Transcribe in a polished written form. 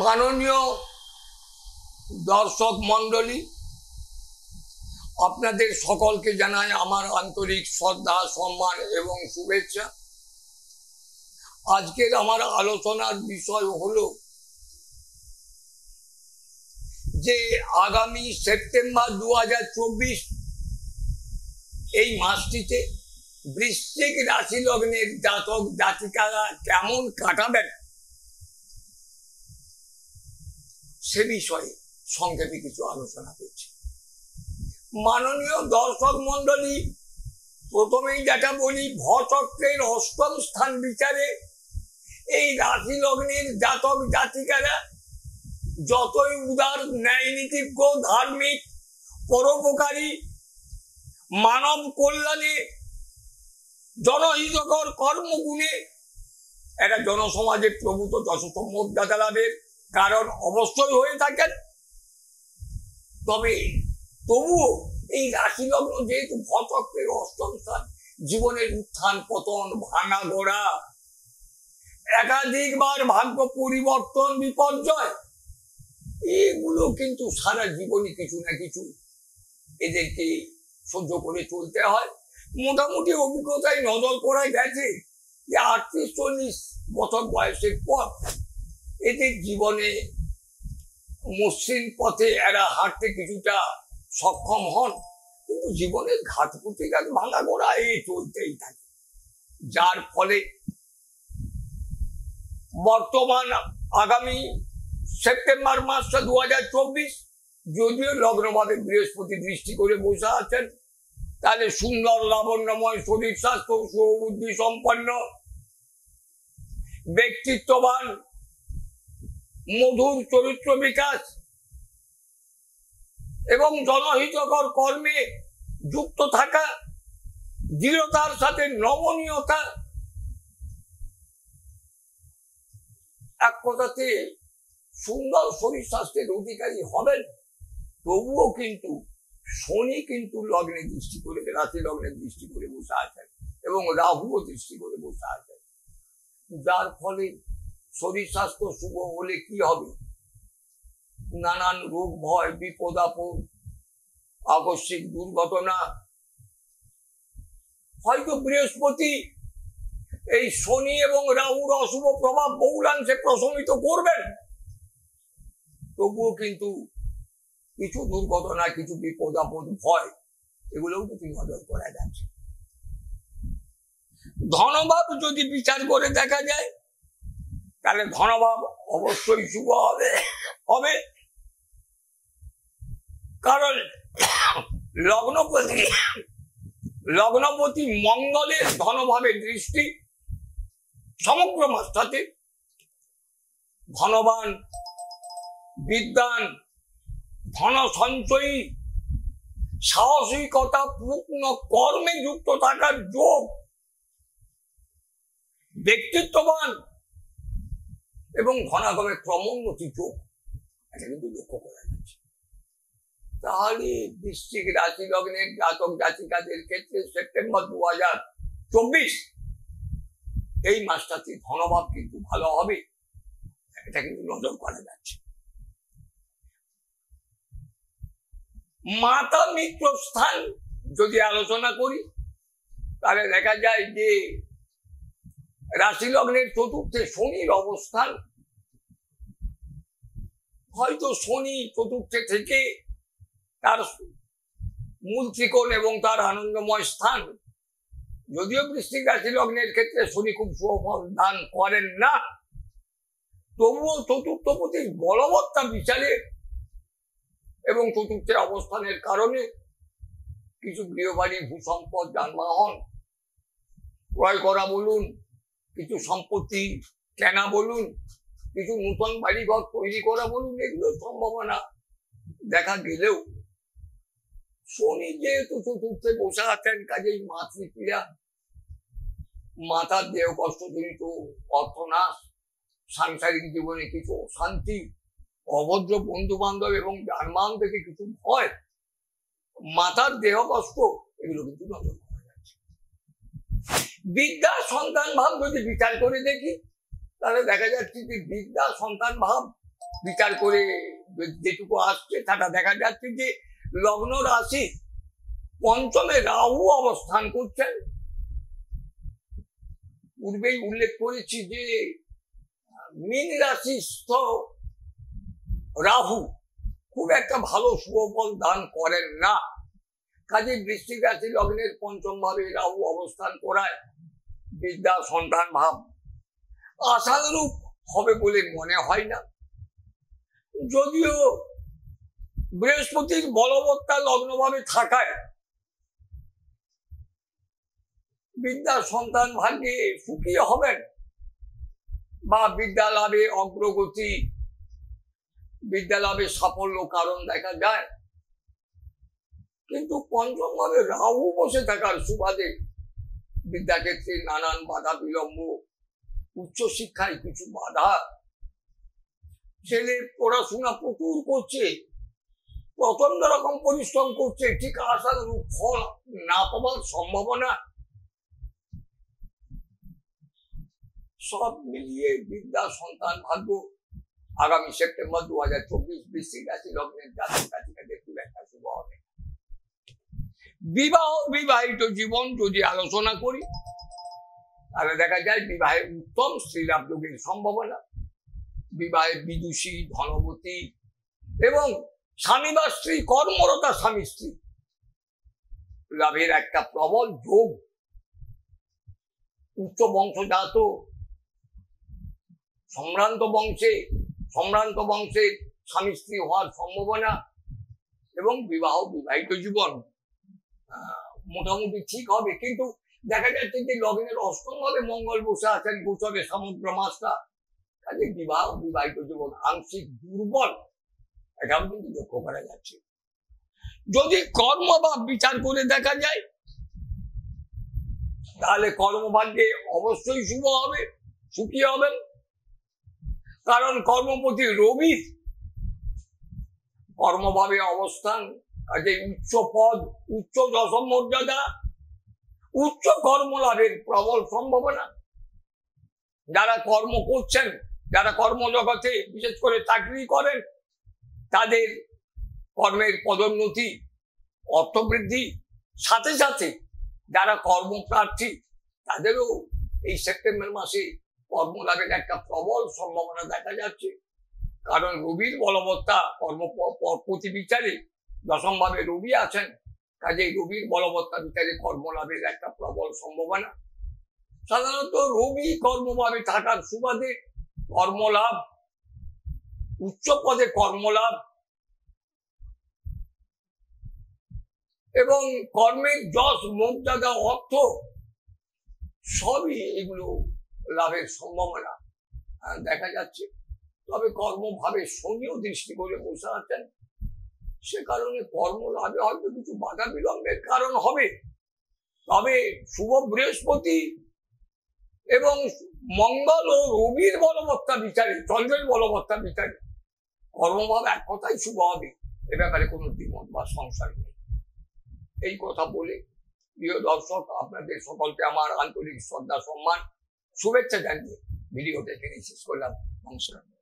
মাননীয় দর্শক মণ্ডলী, আপনাদের সকলকে জানাই আমার আন্তরিক শ্রদ্ধা, সম্মান এবং শুভেচ্ছা। আজকের আমার আলোচনার বিষয় হলো যে আগামী সেপ্টেম্বর 2024 এই মাসটিতে বৃশ্চিক রাশি লগ্নের জাতক জাতিকারা কেমন কাটাবেন সে বিষয়ে সংক্ষেপে কিছু আলোচনা করছি। মাননীয় দর্শক মন্ডলী, প্রথমেই যেটা বলি, ভচক্রের অষ্টম স্থান বিচারে এই রাশি লগ্নের জাতক জাতিকারা যতই উদার, ন্যায়নীতিজ্ঞ, ধার্মিক, পরোপকারী, মানব কল্যাণে, জনহিতকর কর্মগুণে এরা জনসমাজের প্রভূত যশোতম মর্যাদা লাভের কারণ অবশ্যই হয়ে থাকেন। তবুও এই রাশি লগ্ন যেহেতু ভচক্রের অষ্টম স্থান, জীবনের উত্থান পতন, ভাঙা গোড়া, একাধিকবার ভাগ্য পরিবর্তন, বিপর্যয়, এগুলো কিন্তু সারা জীবনে কিছু না কিছু এদেরকে সহ্য করে চলতে হয়। মোটামুটি অভিজ্ঞতায় নজর করা গেছে যে 38-40 বছর বয়সের পর এদের জীবনে মসৃণ পথে এরা হাঁটতে কিছুটা সক্ষম হন, কিন্তু জীবনের ঘাত প্রতিঘাত, ভাঙা গোড়া চলতেই থাকে। যার ফলে বর্তমান আগামী সেপ্টেম্বর মাসটা 2024 যদিও লগ্নভাবে বৃহস্পতি দৃষ্টি করে বসে আছেন, তাহলে সুন্দর, লাবণ্যময় শরীর স্বাস্থ্য, সুবুদ্ধি সম্পন্ন, ব্যক্তিত্ববান, মধুর চরিত্র বিকাশ এবং জনহিতকর কর্মে যুক্ত থাকা, দৃঢ়তার সাথে নমনীয়তা, এক কথাতে সুন্দর শরীর স্বাস্থ্যের অধিকারী হবেন। তবুও কিন্তু শনি কিন্তু লগ্নে দৃষ্টি করে, রাশি লগ্নে দৃষ্টি করে বসে আছেন এবং রাহুও দৃষ্টি করে বসে আছেন, যার ফলে শরীর স্বাস্থ্য শুভ হলে কি হবে? নানান রোগ ভয়, বিপদ আপদ, আকস্মিক দুর্ঘটনা, হয়তো বৃহস্পতি এই শনি এবং রাহুর অশুভ প্রভাব বহুলাংশে প্রশমিত করবেন। তবুও কিন্তু কিছু দুর্ঘটনা, কিছু বিপদ আপদ, ভয়, এগুলোও কিন্তু নজর করা যাচ্ছে। ধনভাব যদি বিচার করে দেখা যায়, তাহলে ধনভাব অবশ্যই শুভ হবে, কারণ লগ্নপতি মঙ্গলের ধনভাবের দৃষ্টি সমগ্র মাসটাতে ধনবান, বিদ্বান, ধন সঞ্চয়ী, সাহসিকতা পূর্ণ কর্মে যুক্ত থাকার যোগ, ব্যক্তিত্ববান এবং ঘনাগমে ক্রমোন্নতি যোগ, এটা কিন্তু লক্ষ্য করা যাচ্ছে। তাহলে বৃশ্চিক রাশি লগ্নের জাতক জাতিকাদের ক্ষেত্রে সেপ্টেম্বর 2024 এই মাসটাতে ধনভাব কিন্তু ভালো হবে, এটা কিন্তু নজর করা যাচ্ছে। মাতা মিত্র স্থান যদি আলোচনা করি, তাহলে দেখা যায় যে রাশি লগ্নের চতুর্থে শনির অবস্থান, হয়তো শনি চতুর্থে থেকে তার মূল ত্রিকোণ এবং তার আনন্দময় স্থান, যদিও বৃশ্চিক রাশি লগ্নের ক্ষেত্রে শনি খুব সুফল দান করেন না, তবুও চতুর্থপতি বলবত্তা বিচারে এবং চতুর্থে অবস্থানের কারণে কিছু গৃহবাড়ি, ভূসম্পদ, যানবাহন ক্রয় করা বলুন, কিছু সম্পত্তি কেনা বলুন, কিছু নূতন বাড়িঘর তৈরি করা বলুন, এগুলোর সম্ভাবনা দেখা গেলেও শনি যেহেতু চতুর্থে বসে আছেন, কাজেই মাতৃক্রিয়া, মাতার দেহ কষ্টজনিত অর্থনাশ, সাংসারিক জীবনে কিছু অশান্তি, অভদ্র বন্ধু বান্ধব এবং যানবাহন থেকে কিছু ভয়, মাতার দেহ কষ্ট, এগুলো কিন্তু নজর করা যাচ্ছে। বিদ্যা সন্তান ভাব যদি বিচার করে দেখি, তাহলে দেখা যাচ্ছে যে বিদ্যা সন্তান ভাব বিচার করে যেটুকু আসছে তাটা দেখা যাচ্ছে যে লগ্ন রাশি পঞ্চমে রাহু অবস্থান করছেন। পূর্বেই উল্লেখ করেছি যে মীন রাশিস্থ রাহু খুব একটা ভালো শুভফল দান করেন না। কাজে বৃশ্চিক রাশি লগ্নের পঞ্চম ভাবে রাহু অবস্থান করায় বিদ্যা সন্তান ভাব আশানুরূপ হবে বলে মনে হয় না। যদিও বৃহস্পতির বলবত্তা লগ্নভাবে থাকায় বিদ্যা সন্তান ভাগ্যে সুখী হবেন বা বিদ্যা লাভে অগ্রগতি, বিদ্যা লাভে সাফল্য কারণ দেখা যায়। কিন্তু পঞ্চম ভাবে রাহু বসে থাকার সুবাদে বিদ্যাক্ষেত্রে নানান বাধা বিলম্ব, উচ্চশিক্ষায় কিছু বাধা, ছেলে পড়াশোনা প্রচুর করছে, প্রচন্ড রকম পরিশ্রম করছে, ঠিক আশানুরূপ ফল না পাওয়ার সম্ভাবনা, সব মিলিয়ে বিদ্যা সন্তান ভাগ্য আগামী সেপ্টেম্বর 2024 বৃশ্চিক রাশি লগ্নের জাতক জাতিকাদের খুব একটা শুভ হবে। বিবাহ বিবাহিত জীবন যদি আলোচনা করি তাহলে দেখা যায় বিবাহে উত্তম স্ত্রীলাভ যোগের সম্ভাবনা, বিবাহে বিদুষী ধনবতী এবং স্বামী বা স্ত্রী কর্মরতা স্বামী স্ত্রী লাভের একটা প্রবল যোগ, উচ্চ বংশজাত সম্ভ্রান্ত বংশের স্বামী স্ত্রী হওয়ার সম্ভাবনা এবং বিবাহিত জীবন মোটামুটি ঠিক হবে। কিন্তু দেখা যাচ্ছে যে লগ্নের অষ্টম ভাবে মঙ্গল বসে আছেন গোচরে সমগ্র মাসটা, কাজে বিবাহিত জীবন আংশিক দুর্বল, এটাও কিন্তু লক্ষ্য করা যাচ্ছে। যদি কর্ম বা বিচার করে দেখা যায় তাহলে কর্মভাগ্যে অবশ্যই শুভ হবে, সুখী হবেন। কারণ কর্মপতি রবির কর্মভাবে অবস্থান, কাজে উচ্চ পদ, উচ্চ দশম মর্যাদা, উচ্চ কর্মলাভের প্রবল সম্ভাবনা। যারা কর্ম করছেন, যারা কর্মজগতে বিশেষ করে চাকরি করেন, তাদের কর্মের পদোন্নতি, অর্থবৃদ্ধি, সাথে সাথে যারা কর্মপ্রার্থী তাদেরও এই সেপ্টেম্বর মাসে কর্মলাভের একটা প্রবল সম্ভাবনা দেখা যাচ্ছে। কারণ রবির বলবত্তা কর্মপতি বিচারে দশম ভাবে রবি আছেন, কাজে রবির বলবত্তা বিচারে কর্মলাভের একটা প্রবল সম্ভাবনা। সাধারণত রবি কর্মভাবে থাকার সুবাদে কর্মলাভ, উচ্চ পদে কর্মলাভ এবং কর্মের যশ মর্যাদা অর্থ সবই এগুলো লাভের সম্ভাবনা দেখা যাচ্ছে। তবে কর্মভাবে শনিও দৃষ্টি করে বসে আছেন, সে কারণে কর্ম লাভে হয়তো কিছু বাধা বিলম্বের কারণ হবে। তবে শুভ বৃহস্পতি এবং মঙ্গল ও রবির বলবত্তা বিচারে, চন্দ্রের বলবত্তা বিচারে কর্মভাব এক কথাই শুভ হবে, এ ব্যাপারে কোনো দ্বিমত বা সংশয় নেই। এই কথা বলে প্রিয় দর্শক, আপনাদের সকলকে আমার আন্তরিক শ্রদ্ধা সম্মান শুভেচ্ছা জানিয়ে ভিডিওটা এখানে শেষ করলাম। নমস্কার।